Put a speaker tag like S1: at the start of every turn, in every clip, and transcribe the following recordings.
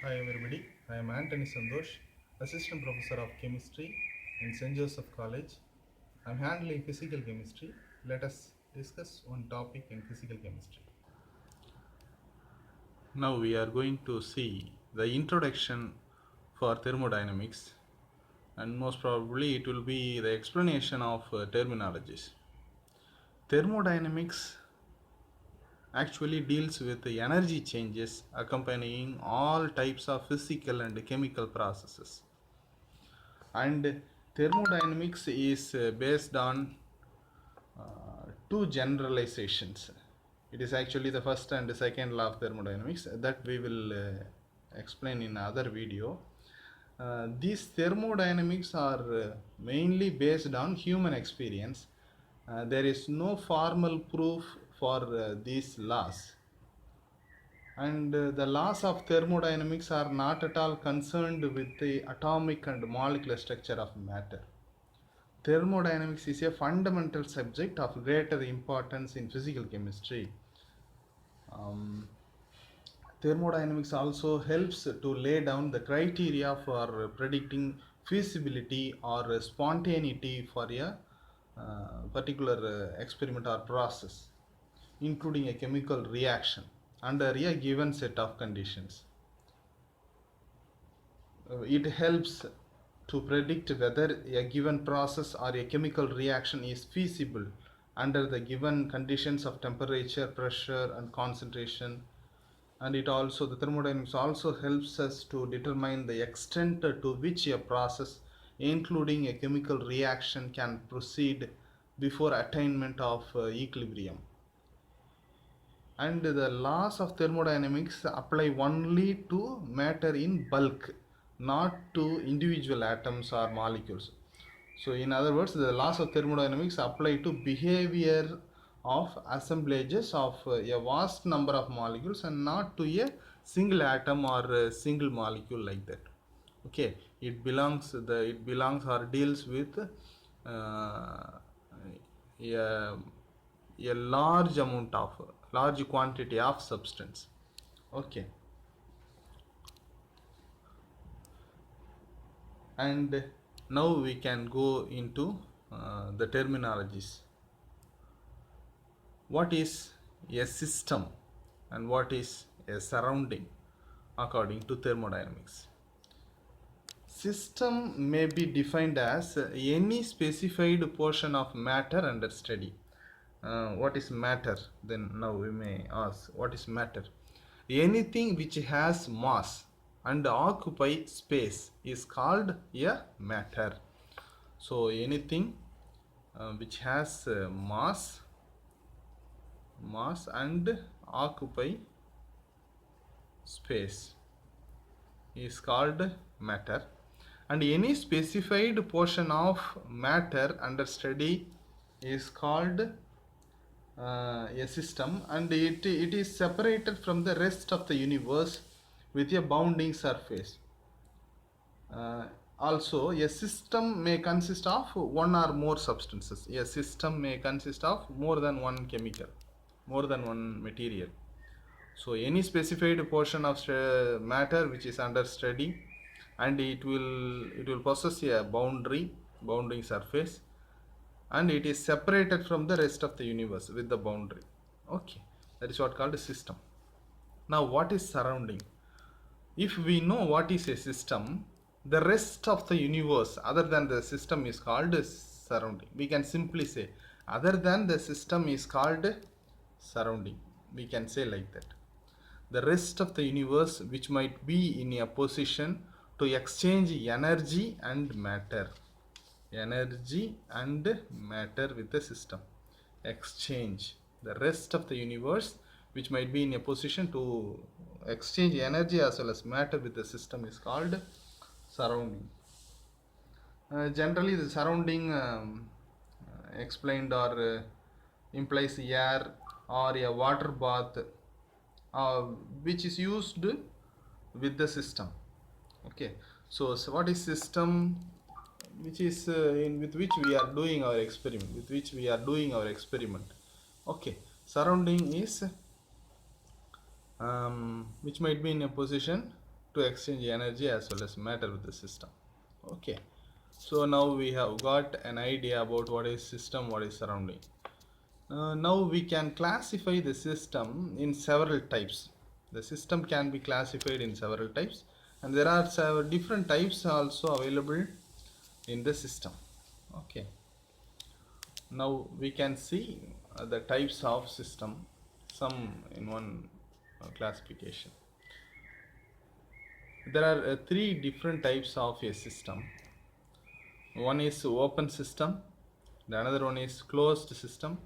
S1: Hi everybody, I am Anthony Sandosh, Assistant Professor of Chemistry in St. Joseph College. I am handling physical chemistry. Let us discuss one topic in physical chemistry.
S2: Now we are going to see the introduction for thermodynamics, and most probably it will be the explanation of terminologies. Thermodynamics actually deals with the energy changes accompanying all types of physical and chemical processes. And thermodynamics is based on two generalizations. It is actually the first and the second law of thermodynamics that we will explain in other video. These thermodynamics are mainly based on human experience. There is no formal proof for these laws, and the laws of thermodynamics are not at all concerned with the atomic and molecular structure of matter. Thermodynamics is a fundamental subject of greater importance in physical chemistry. Um, Thermodynamics also helps to lay down the criteria for predicting feasibility or spontaneity for a particular experiment or process, including a chemical reaction under a given set of conditions. It helps to predict whether a given process or a chemical reaction is feasible under the given conditions of temperature, pressure, and concentration. And it also, the thermodynamics also helps us to determine the extent to which a process, including a chemical reaction, can proceed before attainment of equilibrium. And the laws of thermodynamics apply only to matter in bulk, not to individual atoms or molecules. So in other words, the laws of thermodynamics apply to behavior of assemblages of a vast number of molecules and not to a single atom or a single molecule like that. Okay, it belongs or deals with a, a large quantity of substance. Okay, and now we can go into the terminologies. What is a system and what is a surrounding according to thermodynamics? System may be defined as any specified portion of matter under study. What is matter? Then now we may ask, what is matter? Anything which has mass and occupy space is called a matter. So anything which has mass and occupy space is called matter, and any specified portion of matter under study is called a system, and it is separated from the rest of the universe with a bounding surface. Also, a system may consist of one or more substances. A system may consist of more than one chemical, more than one material. So any specified portion of matter which is under study, and it will possess a bounding surface, and it is separated from the rest of the universe with the boundary. Okay, that is what called a system. Now what is surrounding? If we know what is a system, the rest of the universe other than the system is called surrounding. We can simply say other than the system is called surrounding. We can say like that. The rest of the universe which might be in a position to exchange energy and matter with the system. Exchange. The rest of the universe which might be in a position to exchange energy as well as matter with the system is called surrounding. Generally the surrounding explained or implies air or a water bath which is used with the system. Okay, so what is system? Which is with which we are doing our experiment. Okay, surrounding is which might be in a position to exchange energy as well as matter with the system. Okay, so now we have got an idea about what is system, what is surrounding. Now we can classify the system in several types. The system can be classified in several types, and there are several different types also available in the system. Okay, now we can see the types of system, some in one classification. There are three different types of a system. One is open system, the another one is closed system,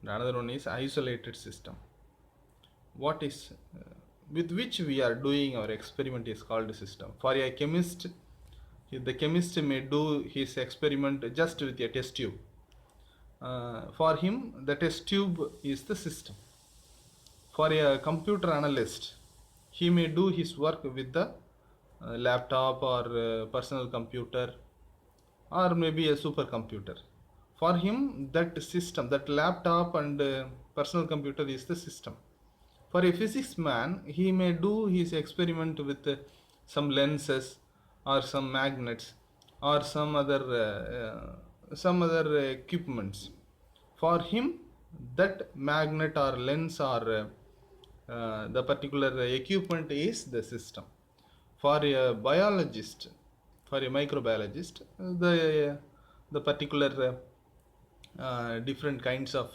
S2: the another one is isolated system. What is with which we are doing our experiment is called system. For a chemist, the chemist may do his experiment just with a test tube. For him, the test tube is the system. For a computer analyst, he may do his work with the laptop or personal computer or maybe a supercomputer. For him, that system, that laptop and personal computer is the system. For a physics man, he may do his experiment with some lenses or some magnets or some other equipments. For him, that magnet or lens or the particular equipment is the system. For a biologist, for a microbiologist, the particular different kinds of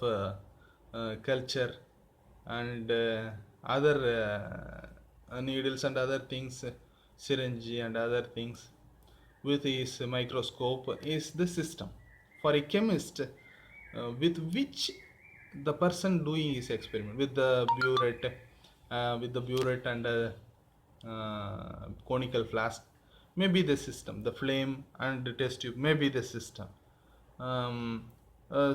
S2: culture and other needles and other things, syringe and other things with his microscope is the system. For a chemist, with which the person doing his experiment with the burette and conical flask may be the system. The flame and the test tube may be the system.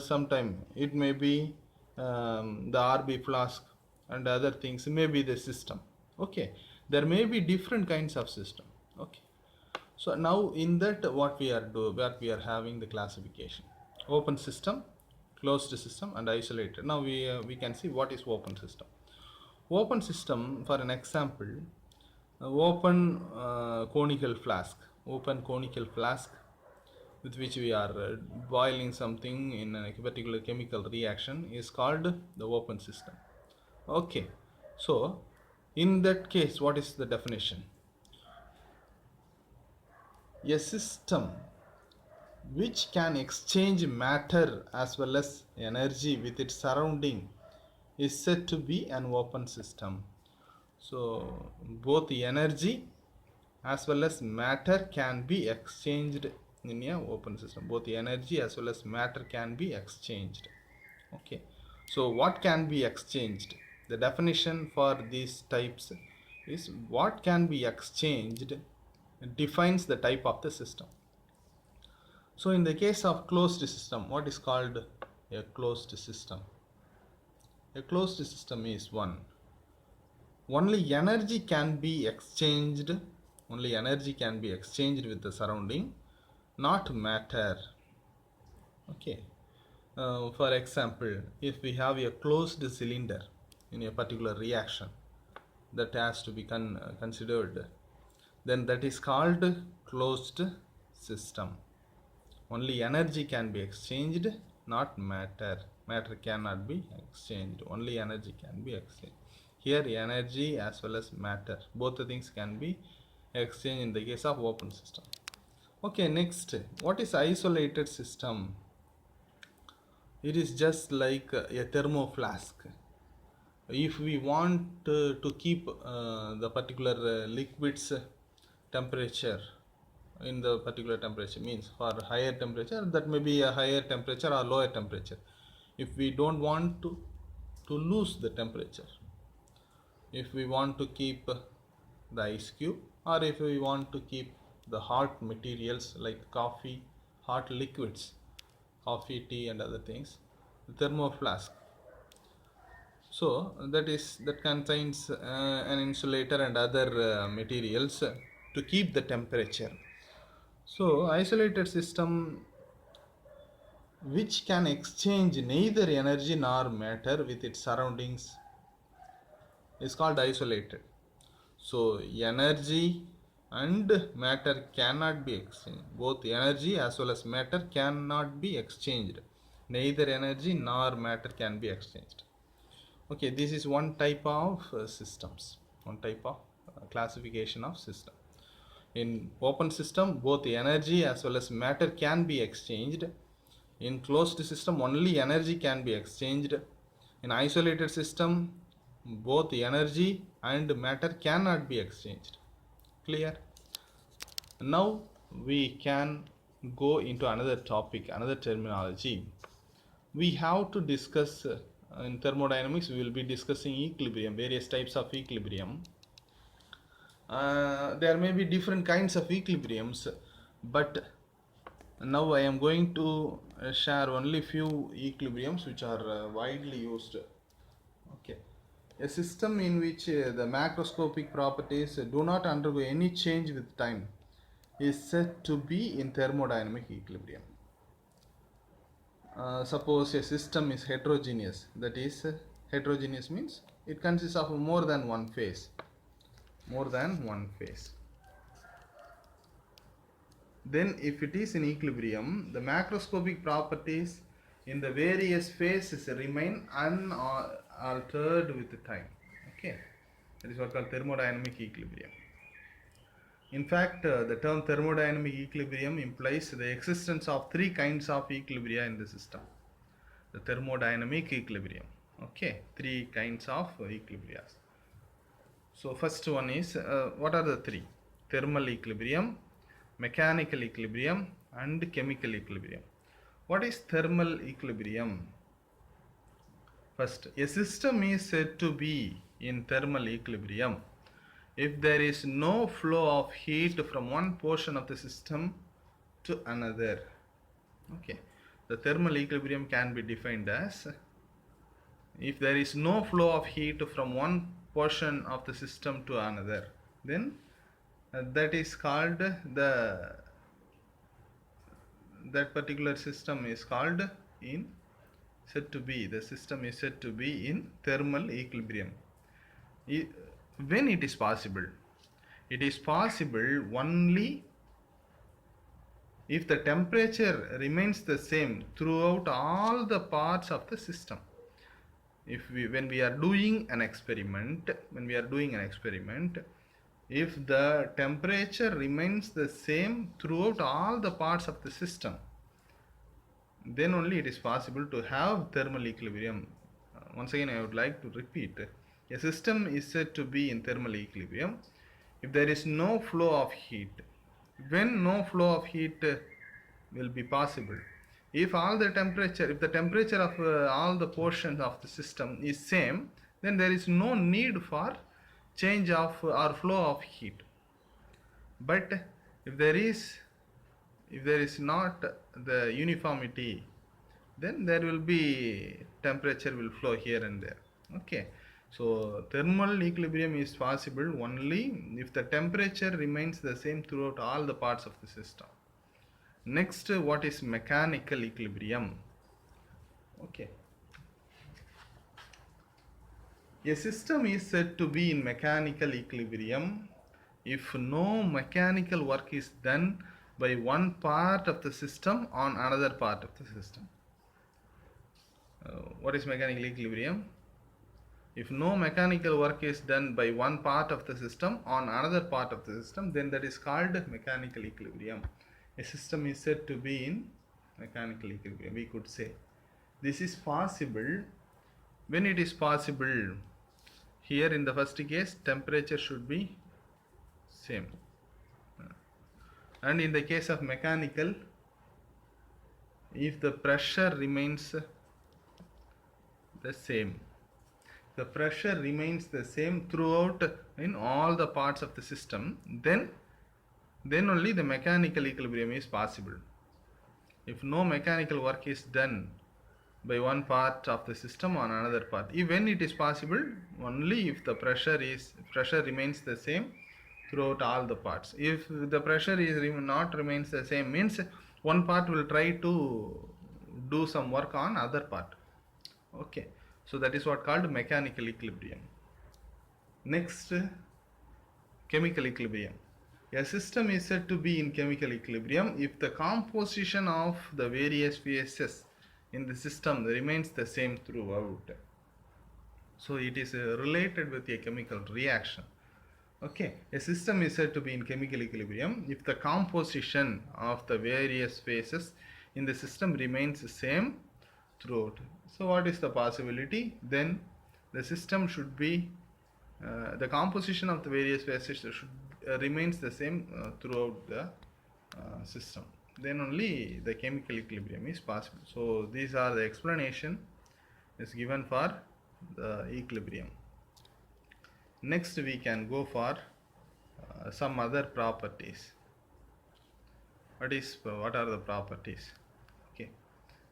S2: Sometime it may be the RB flask and other things may be the system. Okay, there may be different kinds of system. Okay, so now in that what we are having the classification: open system, closed system, and isolated. Now we can see what is open system. Open system, for an example, open conical flask with which we are boiling something in a particular chemical reaction is called the open system. Okay, so in that case, what is the definition? A system which can exchange matter as well as energy with its surrounding is said to be an open system. So both the energy as well as matter can be exchanged in a open system. Both the energy as well as matter can be exchanged. Okay, so what can be exchanged? The definition for these types is what can be exchanged defines the type of the system. So in the case of closed system, what is called a closed system? A closed system is one. Only energy can be exchanged with the surrounding, not matter. Okay. For example, if we have a closed cylinder in a particular reaction that has to be considered, then that is called closed system. Only energy can be exchanged, not matter. Matter cannot be exchanged. Only energy can be exchanged. Here energy as well as matter, both the things can be exchanged in the case of open system. Okay, next, what is isolated system? It is just like a thermo flask. If we want to keep the particular liquid's temperature in the particular temperature, means for higher temperature, that may be a higher temperature or lower temperature. If we don't want to lose the temperature, if we want to keep the ice cube, or if we want to keep the hot materials like coffee, hot liquids, coffee, tea and other things, the thermo flask, so that contains an insulator and other materials to keep the temperature. So isolated system which can exchange neither energy nor matter with its surroundings is called isolated. So energy and matter cannot be exchanged. Both energy as well as matter cannot be exchanged. Neither energy nor matter can be exchanged. Okay, this is one type of systems, one type of classification of system. In open system, both energy as well as matter can be exchanged. In closed system, only energy can be exchanged. In isolated system, both energy and matter cannot be exchanged. Clear? Now we can go into another topic, another terminology. We have to discuss in thermodynamics, we will be discussing equilibrium, various types of equilibrium. There may be different kinds of equilibriums, but now I am going to share only few equilibriums which are widely used. Okay, a system in which the macroscopic properties do not undergo any change with time is said to be in thermodynamic equilibrium. Suppose a system is heterogeneous, that is, heterogeneous means it consists of more than one phase. Then if it is in equilibrium, the macroscopic properties in the various phases remain unaltered with time. Okay, that is what called thermodynamic equilibrium. In fact, the term thermodynamic equilibrium implies the existence of three kinds of equilibria in the system. The thermodynamic equilibrium. Okay, three kinds of equilibria. So first one is, what are the three? Thermal equilibrium, mechanical equilibrium and chemical equilibrium. What is thermal equilibrium? First, a system is said to be in thermal equilibrium if there is no flow of heat from one portion of the system to another. Okay, the thermal equilibrium can be defined as, if there is no flow of heat from one portion of the system to another, then that is called that particular system is called the system is said to be in thermal equilibrium. When it is possible? It is possible only if the temperature remains the same throughout all the parts of the system. When we are doing an experiment, if the temperature remains the same throughout all the parts of the system, then only it is possible to have thermal equilibrium. Once again, I would like to repeat, a system is said to be in thermal equilibrium if there is no flow of heat. When no flow of heat will be possible, if the temperature of all the portions of the system is same, then there is no need for change of or flow of heat. But if there is not the uniformity, then there will be temperature will flow here and there. Okay, so thermal equilibrium is possible only if the temperature remains the same throughout all the parts of the system. Next, what is mechanical equilibrium? Okay, a system is said to be in mechanical equilibrium if no mechanical work is done by one part of the system on another part of the system. What is mechanical equilibrium? If no mechanical work is done by one part of the system on another part of the system, then that is called mechanical equilibrium. A system is said to be in mechanical equilibrium. We could say this is possible when it is possible. Here in the first case, temperature should be same, and in the case of mechanical, if the pressure remains the same, throughout in all the parts of the system, then only the mechanical equilibrium is possible. If no mechanical work is done by one part of the system on another part, when it is possible only if the pressure remains the same throughout all the parts. If the pressure is not remains the same, means one part will try to do some work on other part. Okay, so that is what called mechanical equilibrium. Next, chemical equilibrium. A system is said to be in chemical equilibrium if the composition of the various phases in the system remains the same throughout. So it is related with a chemical reaction. Okay, a system is said to be in chemical equilibrium if the composition of the various phases in the system remains the same throughout. So what is the possibility? Then the system should be the composition of the various phases should remains the same throughout the system. Then only the chemical equilibrium is possible. So these are the explanation is given for the equilibrium. Next we can go for some other properties. What are the properties? Okay,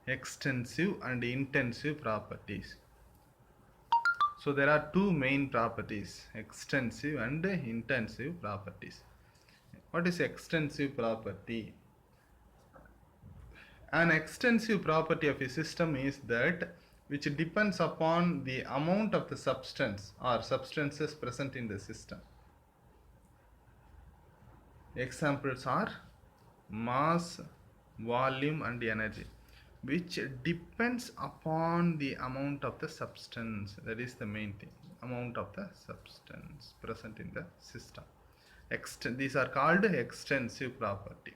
S2: extensive and intensive properties. So there are two main properties, extensive and intensive properties. What is extensive property? An extensive property of a system is that which depends upon the amount of the substance or substances present in the system. Examples are mass, volume and energy, which depends upon the amount of the substance. That is the main thing, amount of the substance present in the system. These are called extensive property.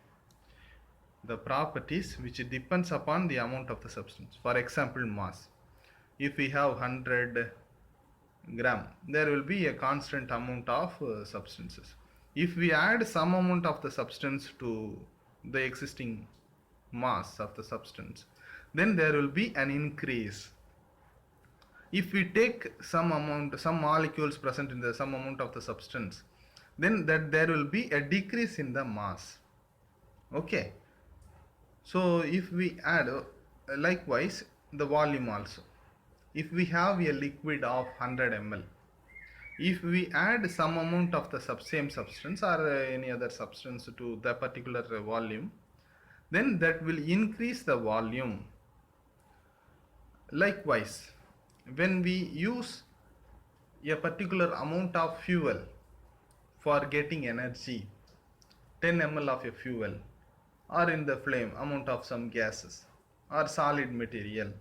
S2: The properties which depends upon the amount of the substance. For example, mass. If we have 100 gram, there will be a constant amount of substances. If we add some amount of the substance to the existing mass of the substance, then there will be an increase. If we take some molecules present in the some amount of the substance, then that there will be a decrease in the mass. Okay, so if we add likewise the volume also. If we have a liquid of 100 ml, if we add some amount of the same substance or any other substance to the particular volume, then that will increase the volume. Likewise, when we use a particular amount of fuel for getting energy, 10 ml of a fuel, or in the flame amount of some gases or solid material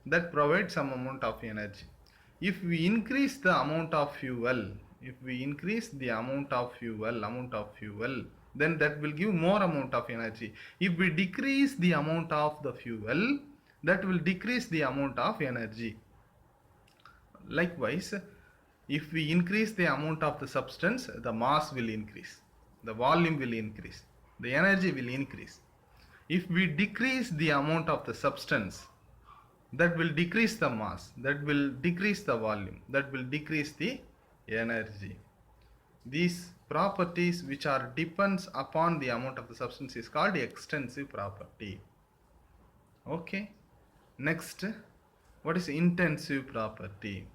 S2: that provides some amount of energy. If we increase the amount of fuel, then that will give more amount of energy. If we decrease the amount of the fuel, that will decrease the amount of energy. Likewise, if we increase the amount of the substance, the mass will increase, the volume will increase, the energy will increase. If we decrease the amount of the substance, that will decrease the mass, that will decrease the volume, that will decrease the energy. These properties which are depends upon the amount of the substance is called extensive property. Okay, next, what is intensive property?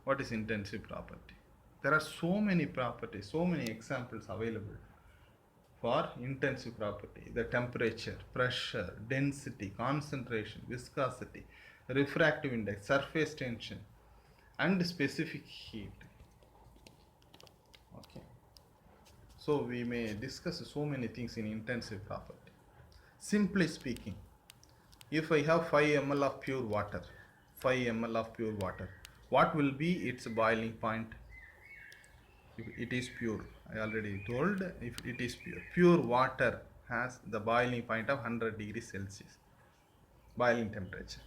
S2: What is intensive property? There are so many properties, so many examples available for intensive property. The temperature, pressure, density, concentration, viscosity, refractive index, surface tension and specific heat. Okay, so we may discuss so many things in intensive property. Simply speaking, if I have 5 ml of pure water, what will be its boiling point? If it is pure, I already told, if it is pure water has the boiling point of 100 degrees Celsius, boiling temperature.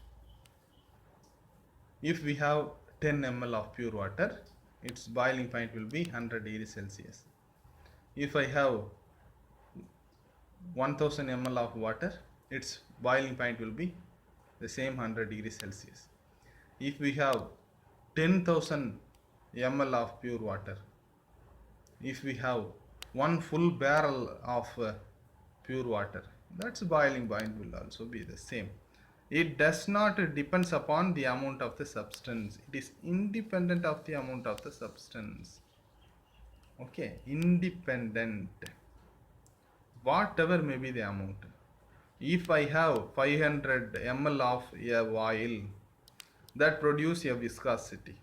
S2: If we have 10 ml of pure water, its boiling point will be 100 degrees Celsius. If I have 1000 ml of water, its boiling point will be the same 100 degrees Celsius. If we have 10,000 ml of pure water, if we have one full barrel of pure water, that's boiling point will also be the same. It does not depends upon the amount of the substance. It is independent of the amount of the substance. Okay, independent, whatever may be the amount. If I have 500 ml of a oil, that produce a viscosity.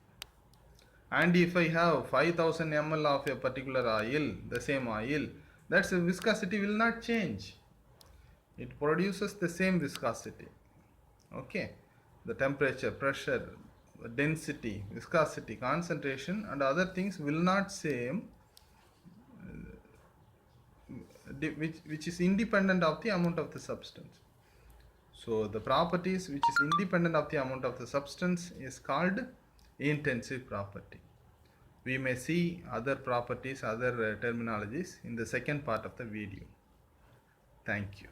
S2: And if I have 5000 ml of a particular oil, the same oil, that's viscosity will not change. It produces the same viscosity. Okay, the temperature, pressure, density, viscosity, concentration, and other things will not same, which is independent of the amount of the substance. So the properties which is independent of the amount of the substance is called intensive property. We may see other properties, other terminologies in the second part of the video. Thank you.